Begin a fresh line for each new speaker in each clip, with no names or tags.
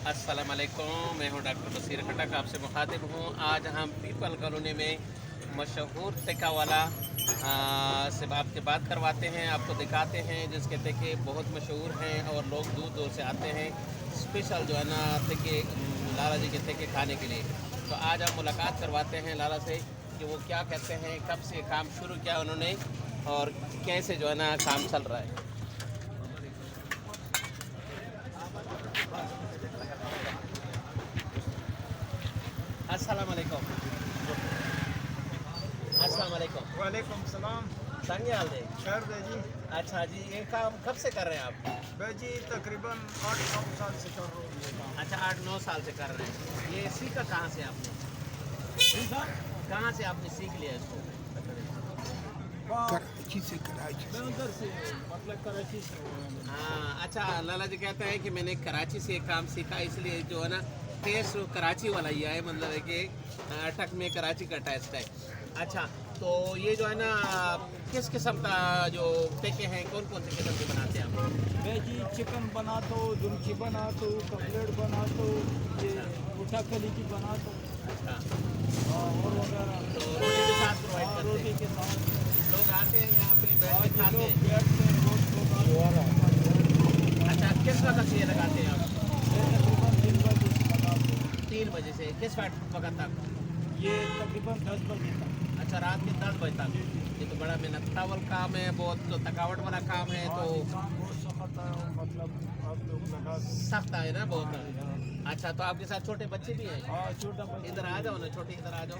अस्सलाम वालेकुम, मैं हूं डॉक्टर बशीर खटक, आपसे मुखातिब हूं। आज हम पीपल कॉलोनी में मशहूर टिक्का वाला से आपके बात करवाते हैं, आपको दिखाते हैं, जिसके टिक्के बहुत मशहूर हैं और लोग दूर दूर से आते हैं स्पेशल जो है ना टिक्के लाला जी के टिक्के खाने के लिए। तो आज हम मुलाकात करवाते हैं लाला से कि वो क्या कहते हैं, कब से काम शुरू किया उन्होंने और कैसे जो है ना काम चल रहा है। अस्सलाम वालेकुम। अस्सलाम वालेकुम।
वालेकुम सलाम।
संगे हाल दे।
खैर दे जी।
अच्छा जी, ये काम कब से कर रहे हैं आप?
भाई जी तकरीबन 8-9 साल से कर रहा हूँ ये काम।
अच्छा, 8-9 साल से कर रहे हैं। ये सीखा कहाँ से आपने?
सीखा
कहाँ से आपने सीख लिया इसको?
कराची से। मैं उधर से मतलब कराची से हूँ मैं।
हाँ, अच्छा, लाला जी कहते हैं कि मैंने कराची से एक काम सीखा, इसलिए जो है ना टेस्ट कराची वाला ही है, मतलब है कि अटक में कराची का टेस्ट है। अच्छा, तो ये जो है ना किस किस्म का जो टिक्के हैं, कौन कौन से किस्म के बनाते हैं आप?
मैं जी चिकन बना तो, दुमकी बना तो, कटलेट बना तो, ये उठा खली की बना तो,
अच्छा,
और वगैरह।
तो रोटी के साथ प्रोवाइड
हाँ,
करते
रोटी
हैं।
के साथ
लोग आते हैं यहाँ पे बैठ के
आज
खाते
लोग
हैं।
बैठते हैं, रोज लोग
अच्छा, किस वक्त से ये लगाते हैं आप?
तकरीबन 3 बजे लगाते हैं।
3 बजे से किस वक्त तक?
ये तकरीबन 10 बजे तक।
अच्छा, रात के 10 बजे तक। ये तो बड़ा मेहनत वाला काम है, बहुत तो थकावट वाला काम है,
हाँ,
तो
काम बहुत सख्त है, मतलब आप लोग लगा
सख्त है ना बहुत। अच्छा, तो आपके साथ छोटे बच्चे भी हैं?
हाँ छोटा बच्चा।
इधर आ जाओ ना, छोटे इधर आ जाओ।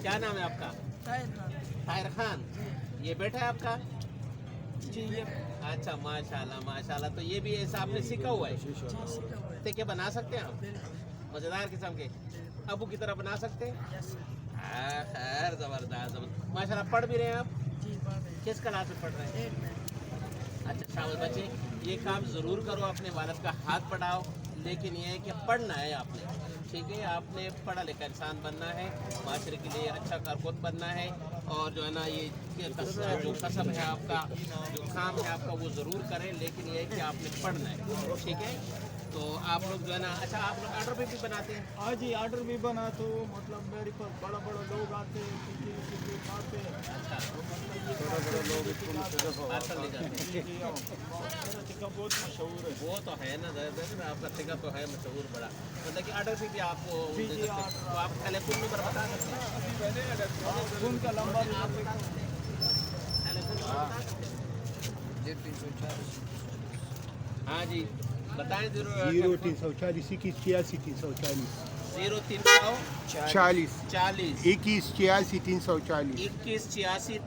क्या नाम है आपका? ताहिर खान। ये बेटा है आपका?
जी ये
अच्छा, माशाल्लाह माशाल्लाह। तो ये भी ऐसा आपने सीखा हुआ है? टिक्के बना सकते हैं आप? मज़ेदार किस्म के अबू की तरह बना सकते हैं? हाँ, खैर ज़बरदस्त माशाल्लाह। पढ़ भी रहे हैं आप? किस क्लास में पढ़ रहे हैं? अच्छा, शाबाश बच्चे, ये काम ज़रूर करो, अपने वालिद का हाथ बढ़ाओ, लेकिन ये है कि पढ़ना है आपने, ठीक है? आपने पढ़ा लिखा इंसान बनना है, माशरे के लिए अच्छा कारकुन बनना है, और जो है ना ये जो कसब है आपका, जो काम है आपका, वो ज़रूर करें, लेकिन ये है कि आपने पढ़ना है, ठीक है? तो आप लोग जो है ना, अच्छा, आप लोग ऑर्डर पे भी बनाते हैं?
हाँ जी ऑर्डर भी बना तो, मतलब मेरे पर बड़ा बड़ा लोग आते हैं, टिक्की खाते हैं।
अच्छा,
तो मतलब ये बड़ा लोग
पार्सल ले जाते हैं।
मेरा टिक्का बहुत मशहूर है।
वो तो है ना, आपका टिक्का तो है मशहूर बड़ा, मतलब कि ऑर्डर पे भी आपको
जी,
दे
जी,
सकते हैं। तो आप टेलीफोन नंबर बता सकते हैं?
उनका लंबा
टेलीफोन नंबर बता सकते हैं? हाँ जी, बताएं जरूर।
0340 21 86 340
0340
40 21 86 340
21 86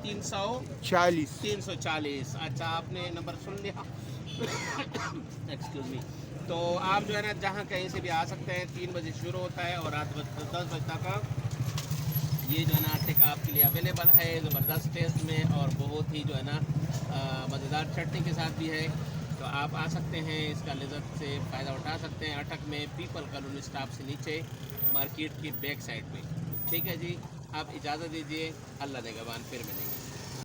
40
340। अच्छा, आपने नंबर सुन लिया। Excuse me. तो आप जो है ना जहाँ कहीं से भी आ सकते हैं, 3 बजे शुरू होता है और रात 10 बजे तक ये जो है ना टिक्का आपके लिए अवेलेबल है, ज़बरदस्त टेस्ट में और बहुत ही जो है ना मज़ेदार चटनी के साथ भी है। तो आप आ सकते हैं, इसका लज़्ज़त से फ़ायदा उठा सकते हैं। अटक में पीपल कॉलोनी स्टॉप से नीचे मार्केट की बैक साइड पे, ठीक है जी? आप इजाज़त दीजिए, अल्लाह निगहबान, फिर मिलेंगे।